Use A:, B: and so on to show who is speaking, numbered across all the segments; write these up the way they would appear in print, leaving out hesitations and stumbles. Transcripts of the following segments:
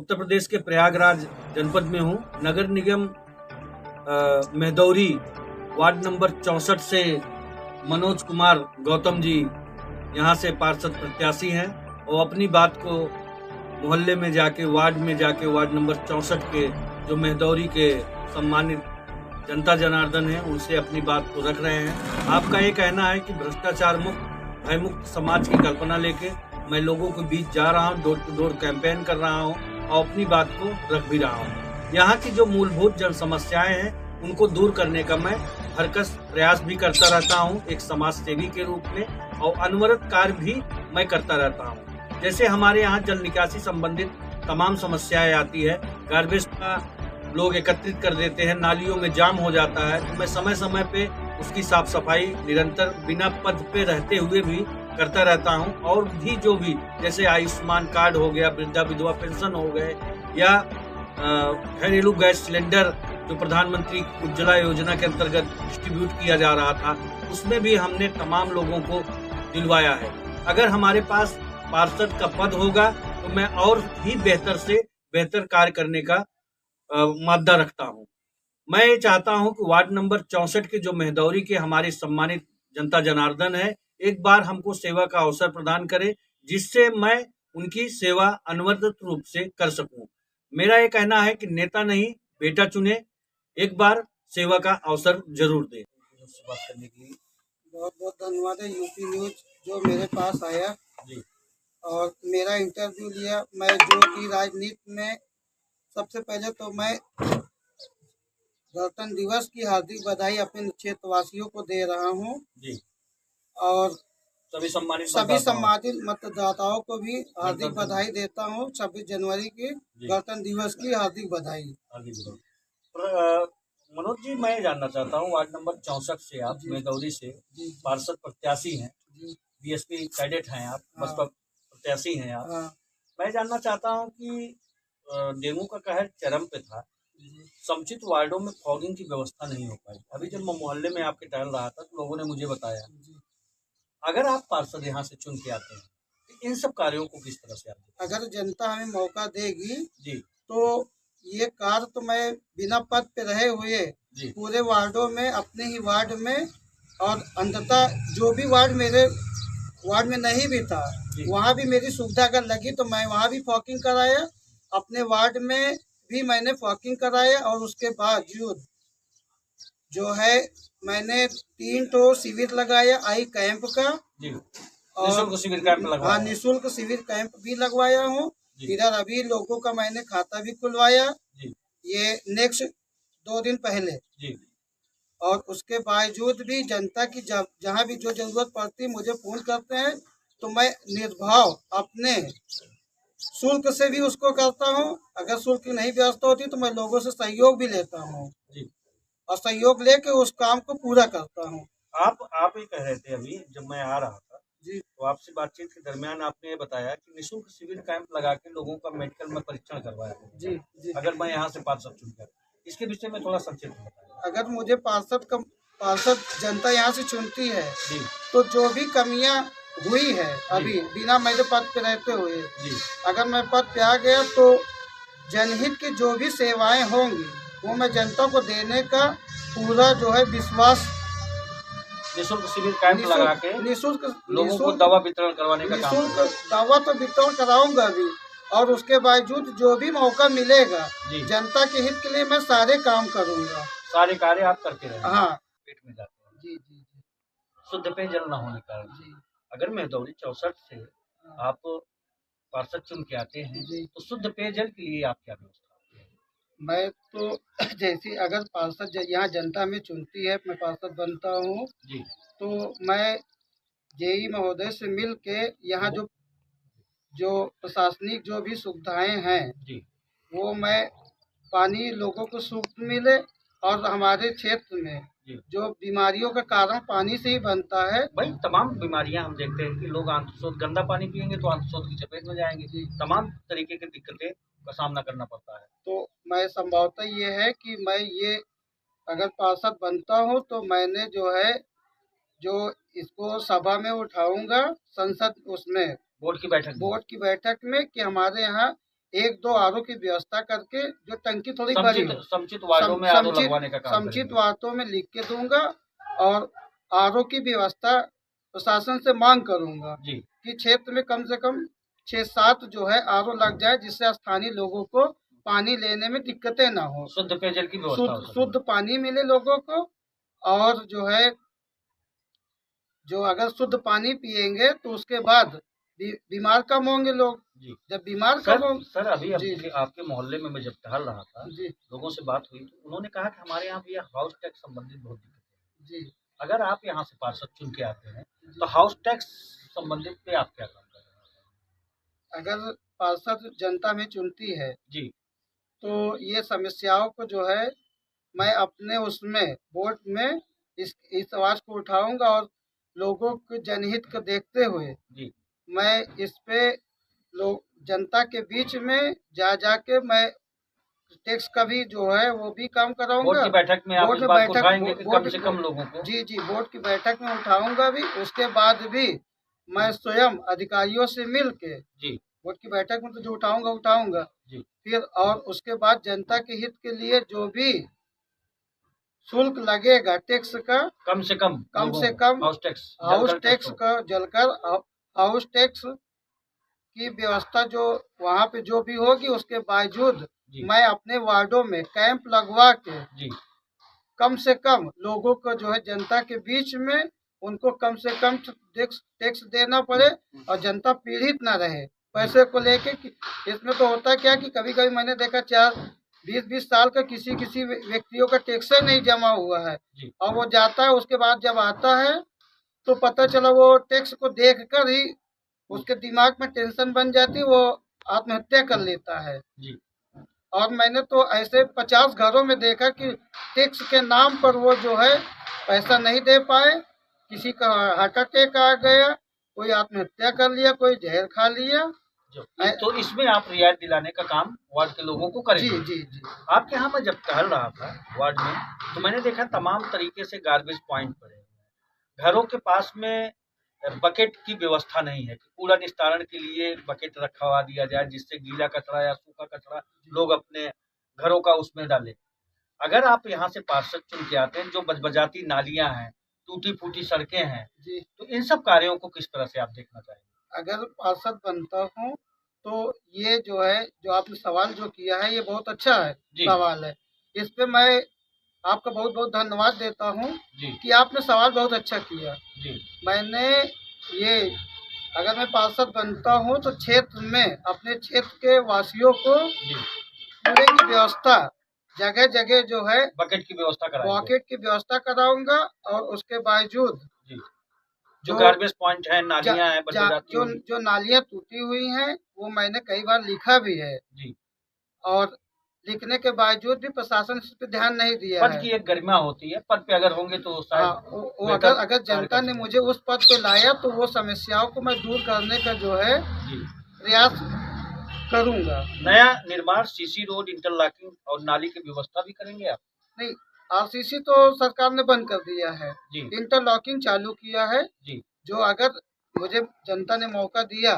A: उत्तर प्रदेश के प्रयागराज जनपद में हूँ। नगर निगम मेहदौरी वार्ड नंबर 64 से मनोज कुमार गौतम जी यहाँ से पार्षद प्रत्याशी हैं और अपनी बात को मोहल्ले में जाके वार्ड नंबर 64 के जो मेहदौरी के सम्मानित जनता जनार्दन है उनसे अपनी बात को रख रहे हैं। आपका ये कहना है कि भ्रष्टाचार मुक्त भयमुक्त समाज की कल्पना लेके मैं लोगों के बीच जा रहा हूँ, डोर टू डोर कैंपेन कर रहा हूँ और अपनी बात को रख भी रहा हूँ। यहाँ की जो मूलभूत जन समस्याएं हैं उनको दूर करने का मैं हरकस प्रयास भी करता रहता हूँ एक समाज सेवी के रूप में, और अनवरत कार्य भी मैं करता रहता हूँ। जैसे हमारे यहाँ जल निकासी संबंधित तमाम समस्याएं आती है, गार्बेज का लोग एकत्रित कर देते हैं, नालियों में जाम हो जाता है, तो मैं समय समय पे उसकी साफ सफाई निरंतर बिना पद पे रहते हुए भी करता रहता हूं। और भी जो भी जैसे आयुष्मान कार्ड हो गया, वृद्धा विधवा पेंशन हो गए, या घरेलू गैस सिलेंडर जो प्रधानमंत्री उज्ज्वला योजना के अंतर्गत डिस्ट्रीब्यूट किया जा रहा था, उसमें भी हमने तमाम लोगों को दिलवाया है। अगर हमारे पास पार्षद का पद होगा तो मैं और भी बेहतर से बेहतर कार्य करने का मादा रखता हूं। मैं ये चाहता हूं कि वार्ड नंबर 64 के जो मेहदौरी के हमारे सम्मानित जनता जनार्दन है, एक बार हमको सेवा का अवसर प्रदान करे जिससे मैं उनकी सेवा अनवरत रूप से कर सकूं। मेरा ये कहना है कि नेता नहीं बेटा चुने, एक बार सेवा का अवसर जरूर दे। बात करने के लिए
B: बहुत बहुत धन्यवाद है यूपी न्यूज जो मेरे पास आया
A: जी
B: और मेरा इंटरव्यू लिया। मैं जो कि राजनीति में सबसे पहले तो मैं गणतंत्र दिवस की हार्दिक बधाई अपने क्षेत्रवासियों को दे रहा हूं
A: जी
B: और
A: सभी
B: सम्मानित मतदाताओं को भी हार्दिक बधाई देता हूं। 26 जनवरी की गणतंत्र दिवस की हार्दिक बधाई।
A: मनोज जी, मैं जानना चाहता हूं, वार्ड नंबर 64 से आप मेहदौरी से पार्षद प्रत्याशी हैं, बीएसपी कैडेट हैं आप, बसपा प्रत्याशी हैं आप। मैं जानना चाहता हूं कि डेंगू का कहर चरम पे था, समुचित वार्डों में फॉगिंग की व्यवस्था नहीं हो पाई। अभी जब मैं मोहल्ले में आपके टहल रहा था तो लोगों ने मुझे बताया, अगर आप पार्षद यहाँ से चुन के आते हैं तो इन सब कार्यों को किस तरह से आप,
B: अगर जनता हमें मौका देगी
A: जी
B: तो ये कार्य तो मैं बिना पद पे रहे हुए पूरे वार्डों में, अपने ही वार्ड में, और अंततः जो भी वार्ड मेरे वार्ड में नहीं भी था वहाँ भी मेरी सुविधा अगर लगी तो मैं वहाँ भी फॉकिंग कराया, अपने वार्ड में भी मैंने फॉकिंग कराया। और उसके बावजूद जो है मैंने 3 तो शिविर लगाया आई कैंप का,
A: और शिविर कैंप लगवाया।
B: हाँ, निःशुल्क शिविर कैंप भी लगवाया हूँ। इधर अभी लोगों का मैंने खाता भी खुलवाया, ये नेक्स्ट 2 दिन पहले। और उसके बावजूद भी जनता की जहाँ भी जो जरूरत पड़ती मुझे फोन करते हैं तो मैं निर्भाव अपने शुल्क से भी उसको करता हूँ। अगर शुल्क की नहीं व्यवस्था होती तो मैं लोगों से सहयोग भी लेता हूँ और सहयोग लेके उस काम को पूरा करता हूँ।
A: आप ये कह रहे थे अभी जब मैं आ रहा था
B: जी,
A: तो आपसे बातचीत के दरमियान आपने ये बताया कि निःशुल्क शिविर कैंप लगा के लोगों का मेडिकल में परीक्षण करवाया।
B: जी।
A: अगर मैं यहाँ से पार्षद चुनकर, इसके विषय में थोड़ा संक्षिप्त बताया।
B: अगर मुझे पार्षद जनता यहाँ से चुनती है तो जो भी कमियाँ हुई है अभी बिना मेरे पद पे रहते हुए, अगर मैं पद पे आ गया तो जनहित की जो भी सेवाएं होंगी वो मैं जनता को देने का पूरा जो है विश्वास।
A: निःशुल्क शिविर कैंप लगा के
B: निःशुल्क
A: लोगों को दवा वितरण करवाने का काम।
B: निःशुल्क दवा तो वितरण कराऊंगा अभी, और उसके बावजूद जो भी मौका मिलेगा जनता के हित के लिए मैं सारे काम करूंगा।
A: सारे कार्य आप करते रहे।
B: हाँ,
A: पेट में जाते हैं।
B: जी।
A: शुद्ध पेयजल न होने के कारण अगर मेहदौरी 64 से आप पार्षद चुन के आते हैं तो शुद्ध पेयजल के लिए आप क्या व्यवस्था?
B: मैं तो जैसी अगर पार्षद यहाँ जनता में चुनती है, मैं पार्षद बनता हूँ तो मैं जेई महोदय से मिल के यहाँ जो प्रशासनिक जो भी सुविधाएं हैं वो मैं पानी लोगों को शुद्ध मिले, और हमारे क्षेत्र में जो बीमारियों का कारण पानी से ही बनता है।
A: भाई तमाम बीमारियां हम देखते हैं कि लोग आंतशोथ गंदा पानी पियेंगे तो आंतशोथ की चपेट में जाएंगे, तमाम तरीके की दिक्कतें का सामना करना पड़ता है।
B: तो मैं संभवतः ये है कि मैं ये अगर पार्षद बनता हूँ तो मैंने जो है जो इसको सभा में उठाऊंगा, संसद उसमें बोर्ड की बैठक में कि हमारे यहाँ एक दो आरओ की व्यवस्था करके जो टंकी थोड़ी बड़ी हो,
A: समुचित वार्डों में आरओ लगवाने का काम
B: समुचित वार्डों में लिख के दूंगा और आरओ की व्यवस्था प्रशासन से मांग करूंगा कि क्षेत्र में कम से कम 6-7 जो है आरओ लग जाए, जिससे स्थानीय लोगों को पानी लेने में दिक्कतें ना हो,
A: शुद्ध पेयजल की व्यवस्था,
B: शुद्ध पानी मिले लोगों को। और जो है जो अगर शुद्ध पानी पिएंगे तो उसके बाद बीमार कम होंगे लोग। जब बीमार कम होंगे।
A: सर अभी आपके मोहल्ले में मैं जब टहल रहा था, लोगों से बात हुई तो उन्होंने कहा कि हमारे यहाँ भी हाउस टैक्स संबंधित बहुत दिक्कत है। अगर आप यहाँ से पार्षद चुन के आते हैं तो हाउस टैक्स संबंधित पे आप क्या काम कर रहे हैं?
B: अगर पार्षद जनता में चुनती है तो ये समस्याओं को जो है मैं अपने उसमें वोट में इस आवाज को उठाऊंगा और लोगों के जनहित को देखते हुए मैं इस पे लोग जनता के बीच में जाके मैं टैक्स का भी जो है वो भी काम कराऊंगा।
A: बोर्ड की बैठक में आप इस बात को उठाएंगे कि कम से कम लोगों को?
B: जी बोर्ड की बैठक में उठाऊंगा भी। उसके बाद भी मैं स्वयं अधिकारियों से मिल के बोर्ड की बैठक में तो जो उठाऊंगा फिर, और उसके बाद जनता के हित के लिए जो भी शुल्क लगेगा टैक्स का
A: कम से कम हाउस
B: टैक्स का जलकर हाउस टैक्स की व्यवस्था जो वहाँ पे जो भी होगी उसके बावजूद मैं अपने वार्डों में कैंप लगवा के कम से कम लोगों को जो है जनता के बीच में उनको कम से कम टैक्स देना पड़े और जनता पीड़ित ना रहे पैसे को लेके। इसमें तो होता क्या कि कभी कभी मैंने देखा 20-20 साल का किसी व्यक्तियों का टैक्स नहीं जमा हुआ है और वो जाता है, उसके बाद जब आता है तो पता चला वो टैक्स को देख कर ही उसके दिमाग में टेंशन बन जाती, वो आत्महत्या कर लेता है। और मैंने तो ऐसे 50 घरों में देखा कि टैक्स के नाम पर वो जो है पैसा नहीं दे पाए, किसी का हार्ट अटैक आ गया, कोई आत्महत्या कर लिया, कोई जहर खा लिया।
A: तो इसमें आप रियायत दिलाने का काम वार्ड के लोगों को करेंगे?
B: जी।
A: आपके यहाँ मैं जब टहल रहा था वार्ड में तो मैंने देखा तमाम तरीके से गार्बेज पॉइंट पड़े हैं। घरों के पास में बकेट की व्यवस्था नहीं है कि कूड़ा निस्तारण के लिए बकेट रखवा दिया जाए जिससे गीला कचरा या सूखा कचरा लोग अपने घरों का उसमें डालें। अगर आप यहाँ से पार्षद चुन के आते हैं, जो बजबजाती नालियां हैं, टूटी फूटी सड़कें हैं, तो इन सब कार्यों को किस तरह से आप देखना चाहेंगे?
B: अगर पार्षद बनता हूँ तो ये जो है जो आपने सवाल जो किया है ये बहुत अच्छा है सवाल है। इस पे मैं आपका बहुत बहुत धन्यवाद देता हूँ कि आपने सवाल बहुत अच्छा किया। मैंने ये अगर मैं पार्षद बनता हूँ तो क्षेत्र में अपने क्षेत्र के वासियों को कूड़े की व्यवस्था जगह जगह जो है
A: बकेट की
B: व्यवस्था कराऊंगा और उसके बावजूद
A: जो गार्बेज पॉइंट है, नालियां हैं,
B: जो नालियां टूटी हुई हैं वो मैंने कई बार लिखा भी है और लिखने के बावजूद भी प्रशासन इस पर ध्यान नहीं दिया
A: पद की एक गरिमा होती है, पद पे अगर होंगे तो शायद
B: अगर जनता ने मुझे उस पद पे लाया तो वो समस्याओं को मैं दूर करने का जो है प्रयास करूंगा।
A: नया निर्माण सीसी रोड, इंटरलॉकिंग और नाली की व्यवस्था भी करेंगे आप?
B: नहीं, आरसीसी तो सरकार ने बंद कर दिया है, इंटरलॉकिंग चालू किया है। जो अगर मुझे जनता ने मौका दिया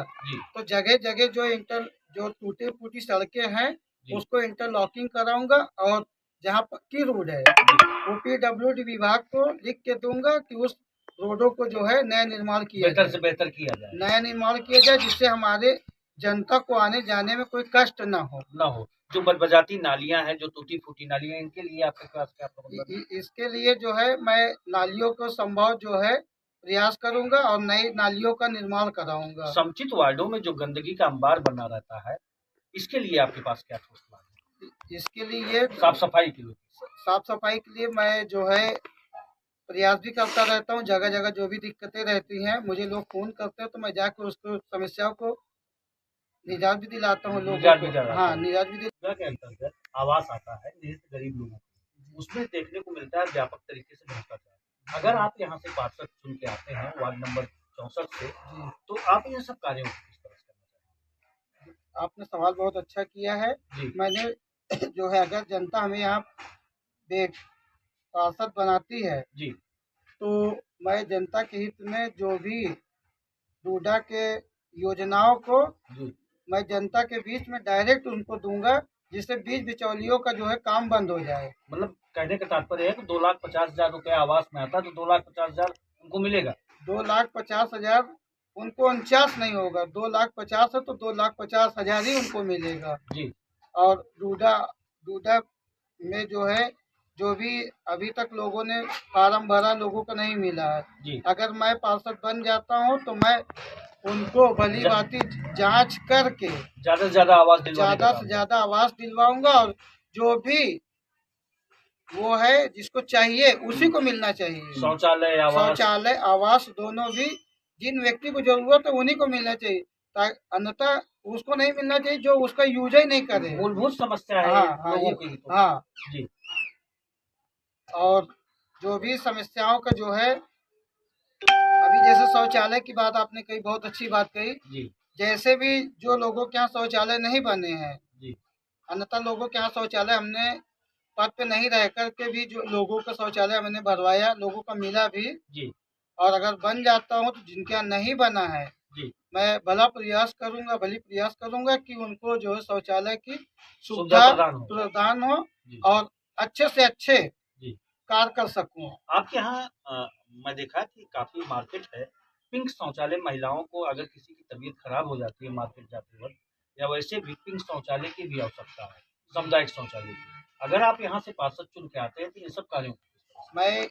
B: तो जगह जगह जो टूटी फूटी सड़कें हैं उसको इंटरलॉकिंग कराऊंगा और जहाँ पक्की रोड है वो PWD विभाग को लिख के दूंगा कि उस रोडों को जो है नया निर्माण किया
A: बेहतर से बेहतर किया जाए,
B: नया निर्माण किया जाए जिससे हमारे जनता को आने जाने में कोई कष्ट न हो।
A: जो बजबजाती नालियां हैं, जो टूटी फूटी नालियां, इनके लिए आपके पास क्या प्रबंधन है?
B: इसके लिए जो है मैं नालियों को संभव जो है प्रयास करूंगा और नई नालियों का निर्माण कराऊंगा।
A: समुचित वार्डों में जो गंदगी का अंबार बना रहता है, इसके लिए आपके पास क्या ठोस प्लान है?
B: इसके लिए
A: साफ सफाई
B: के लिए मैं जो है प्रयास भी करता रहता हूँ। जगह जगह जो भी दिक्कतें रहती हैं मुझे लोग फोन करते हैं तो मैं जाकर उसको समस्याओं को निजात भी दिलाता हूँ लोगों को। हाँ, निजात भी
A: के अंतर्गत आवास आता है निहित गरीब लोगों को, उसमें देखने को मिलता है व्यापक तरीके से भ्रष्टाचार। अगर आप यहाँ से पार्षद चुन के आते हैं वार्ड नंबर 64 से, तो आप इन सब कार्यों को किस तरह से करना चाहेंगे?
B: आपने सवाल बहुत अच्छा किया है। मैंने जो है अगर जनता हमें यहाँ पार्षद बनाती है तो मैं जनता के हित में जो भी डूडा के योजनाओं को मैं जनता के बीच में डायरेक्ट उनको दूंगा, जिससे बीच बिचौलियों का जो है काम बंद हो जाए।
A: मतलब कहने का तात्पर्य है कि 2,50,000 रुपया आवास में आता है तो 2,50,000 उनको मिलेगा।
B: 2,50,000 उनको 49 नहीं होगा, 2,50,000 है तो 2,50,000 ही उनको मिलेगा
A: जी।
B: और डूडा में जो है, जो भी अभी तक लोगों ने फार्म भरा, लोगों को नहीं मिला है
A: जी।
B: अगर मैं पार्षद बन जाता हूं तो मैं उनको भली भांति जांच करके
A: ज्यादा से ज्यादा आवास
B: ज्यादा से ज्यादा आवास दिलवाऊंगा, और जो भी वो है जिसको चाहिए उसी को मिलना चाहिए। शौचालय आवास दोनों भी जिन व्यक्ति को जरूरत है उन्हीं को मिलना चाहिए, अन्यथा उसको नहीं मिलना चाहिए जो उसका यूज ही नहीं करे।
A: मूलभूत समस्या है लोगों की।
B: हाँ
A: जी।
B: और जो भी समस्याओं का जो है, अभी जैसे शौचालय की बात आपने कही, बहुत अच्छी बात कही जी। जैसे भी जो लोगों के यहाँ शौचालय नहीं बने हैं जी, अन्यथा लोगों के यहाँ शौचालय हमने पद पे नहीं रह करके भी जो लोगों का शौचालय हमने भरवाया, लोगों का मिला भी जी। और अगर बन जाता हूँ तो जिनके यहाँ नहीं बना है जी, मैं भली प्रयास करूंगा कि उनको जो है शौचालय की सुविधा प्रदान हो और अच्छे से अच्छे कार्य कर सकूं।
A: आपके यहाँ मैं देखा कि काफी मार्केट है पिंक शौचालय, महिलाओं को अगर किसी की तबीयत खराब हो जाती है मार्केट जाते वक्त, या वैसे भी पिंक शौचालय की भी आवश्यकता है, सामुदायिक शौचालय की। अगर आप यहाँ से पार्षद चुन के आते हैं तो इन सब कार्यों
B: मैं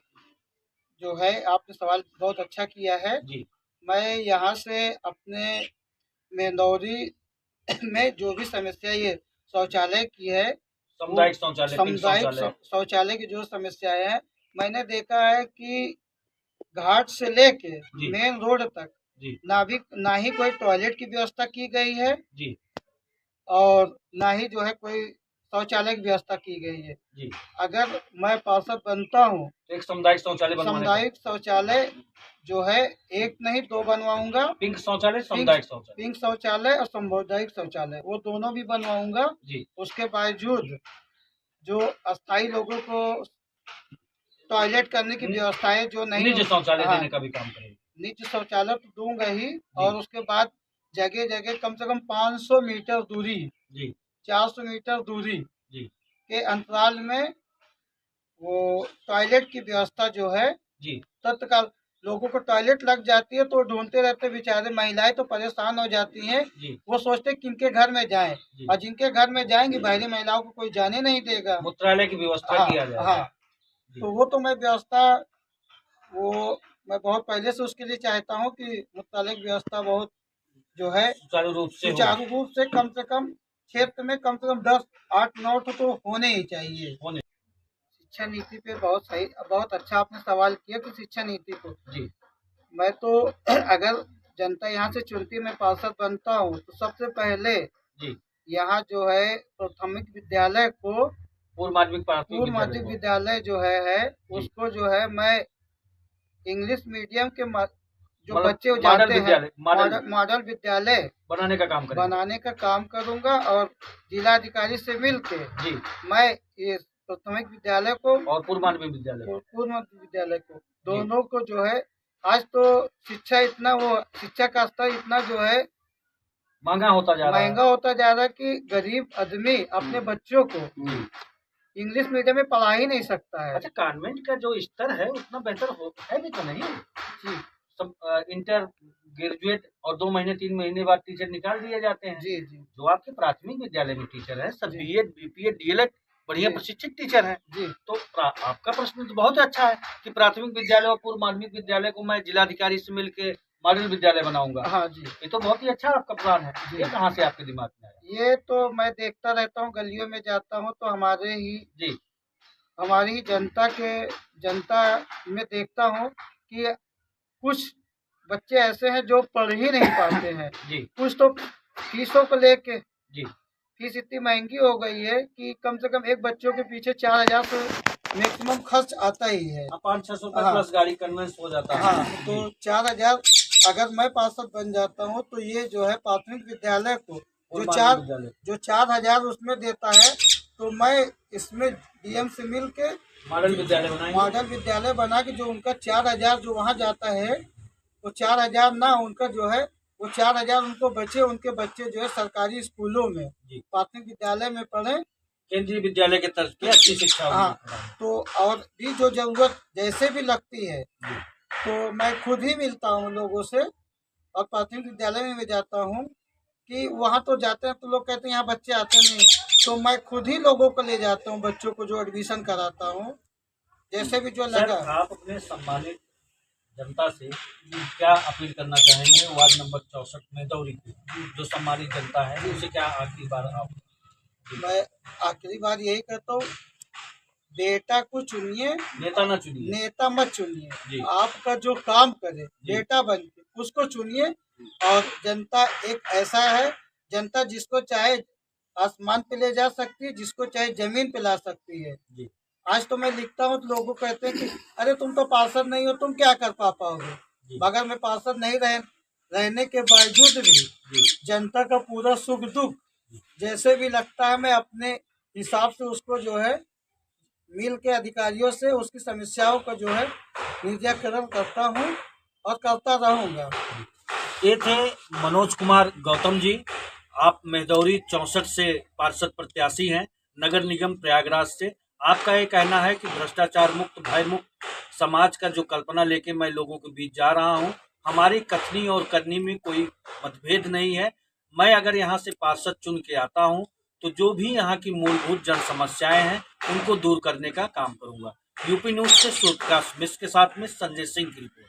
B: जो है, आपने सवाल बहुत अच्छा किया है जी। मैं यहाँ से अपने मेंदौरी में जो भी समस्या ये शौचालय की है, सामुदायिक शौचालय की जो समस्याएं है, मैंने देखा है कि घाट से लेके मेन रोड तक ना ही कोई टॉयलेट की व्यवस्था की गई है जी, और ना ही जो है कोई शौचालय की व्यवस्था की गई है जी। अगर मैं पार्षद बनता हूँ तो एक सामुदायिक शौचालय जो है एक नहीं दो बनवाऊंगा। पिंक शौचालय, पिंक शौचालय और सामुदायिक शौचालय, वो दोनों भी बनवाऊंगा जी। उसके बावजूद जो अस्थायी लोगों को टॉयलेट करने की व्यवस्था है, जो नहीं निजी शौचालय देने का भी काम करेंगे। निजी शौचालय तो दूंगा ही, और उसके बाद जगह जगह कम से कम 500 मीटर दूरी जी, 400 मीटर दूरी जी के अंतराल में वो टॉयलेट की व्यवस्था जो है जी, तत्काल लोगों को टॉयलेट लग जाती है तो ढूंढते रहते बेचारे, महिलाएं तो परेशान हो जाती हैं, वो सोचते किनके घर में जाएं, और जिनके घर में जाएंगे बाहरी महिलाओं को कोई जाने नहीं देगा। मूत्रालय की व्यवस्था किया जाए। हाँ, तो वो तो मैं व्यवस्था मैं बहुत पहले से उसके लिए चाहता हूँ कि मूत्रालय की व्यवस्था बहुत जो है सुचारू रूप से कम क्षेत्र में कम से कम 10, 8, 9 तो होने ही चाहिए। शिक्षा नीति पे बहुत अच्छा आपने सवाल किया कि शिक्षा नीति को जी, मैं तो अगर जनता यहाँ से चुनती, मैं पार्षद बनता हूँ तो सबसे पहले जी यहाँ जो है प्राथमिक विद्यालय को, पूर्व माध्यमिक विद्यालय जो है उसको जो है मैं इंग्लिश मीडियम के जो बच्चे जाते हैं मॉडल विद्यालय बनाने का काम करूंगा, और जिलाधिकारी से मिलके जी मैं ये प्राथमिक विद्यालय को और पूर्व माध्यमिक विद्यालय को दोनों को जो है, आज तो शिक्षा का स्तर इतना जो है महंगा होता जा रहा है कि गरीब आदमी अपने बच्चों को इंग्लिश मीडियम में पढ़ा ही नहीं सकता है। अच्छा, कॉन्वेंट का जो स्तर है उतना बेहतर है भी तो नहीं जी, सब इंटर ग्रेजुएट और 2 महीने 3 महीने बाद टीचर निकाल दिए जाते हैं जी जी। जो आपके प्राथमिक विद्यालय में टीचर है सब बीएड, बीपीएड, डीएलएड बढ़िया प्रशिक्षित टीचर हैं जी। तो आपका प्रश्न तो बहुत अच्छा है कि प्राथमिक विद्यालय और पूर्व माध्यमिक विद्यालय को मैं जिलाधिकारी से मिलकर मॉडल विद्यालय बनाऊंगा। हाँ जी, ये तो बहुत ही अच्छा आपका प्लान है। ये कहाँ से आपके दिमाग में आया? ये तो मैं देखता रहता हूँ, गलियों में जाता हूँ तो हमारी ही जनता में देखता हूँ कि कुछ बच्चे ऐसे हैं जो पढ़ ही नहीं पाते हैं जी। कुछ तो फीसों को लेके जी, फीस इतनी महंगी हो गई है कि कम से कम एक बच्चों के पीछे 4,000 तो मैक्सिमम खर्च आता ही है। 500-600 प्लस गाड़ी कन्वेंस हो जाता है। हाँ, तो 4,000 अगर मैं पार्षद बन जाता हूँ तो ये जो है प्राथमिक विद्यालय को जो 4,000 उसमें देता है, तो मैं इसमें डीएम से मिल के मॉडल विद्यालय बना के जो उनका 4,000 जो वहाँ जाता है, तो 4,000 ना उनका जो है वो 4000 उनको बचे, उनके बच्चे जो है सरकारी स्कूलों में, प्राथमिक विद्यालय में पढ़े,
A: केंद्रीय विद्यालय के तर्ज पे अच्छी शिक्षा।
B: हाँ, तो और भी जो जरूरत जैसे भी लगती है तो मैं खुद ही मिलता हूँ लोगों से, और प्राथमिक विद्यालय में भी जाता हूँ कि वहाँ तो जाते हैं तो लोग कहते हैं यहाँ बच्चे आते नहीं, तो मैं खुद ही लोगों को ले जाता हूँ, बच्चों को जो एडमिशन कराता हूँ, जैसे भी जो लगा।
A: आप अपने सम्मानित जनता से क्या अपील करना चाहेंगे? वार्ड नंबर 64 में दौरी की जो सम्मानित जनता है उसे क्या आखिरी बार आप?
B: मैं आखिरी बार यही कहता हूँ, बेटा को चुनिए,
A: नेता ना चुनिए,
B: नेता मत चुनिए, आपका जो काम करे बेटा बन के उसको चुनिए। और जनता एक ऐसा है, जनता जिसको चाहे आसमान पे ले जा सकती है, जिसको चाहे जमीन पे ला सकती है। आज तो मैं लिखता हूँ तो लोगों कहते हैं कि अरे तुम तो पार्षद नहीं हो, तुम क्या कर पाओगे, मगर मैं पार्षद नहीं रहने के बावजूद भी जनता का पूरा सुख दुख जैसे भी लगता है, मैं अपने हिसाब से उसको जो है मिल के अधिकारियों से उसकी समस्याओं का जो है निराकरण करता हूँ और करता रहूँगा।
A: ये थे मनोज कुमार गौतम जी। आप मेहदौरी 64 से पार्षद प्रत्याशी हैं, नगर निगम प्रयागराज से। आपका ये कहना है कि भ्रष्टाचार मुक्त, भय मुक्त समाज का जो कल्पना लेके मैं लोगों के बीच जा रहा हूँ, हमारी कथनी और करनी में कोई मतभेद नहीं है। मैं अगर यहाँ से पार्षद चुन के आता हूँ तो जो भी यहाँ की मूलभूत जन समस्याएं हैं उनको दूर करने का काम करूंगा। यूपी न्यूज से सूर्यप्रकाश मिश्र के साथ में संजय सिंह की रिपोर्ट।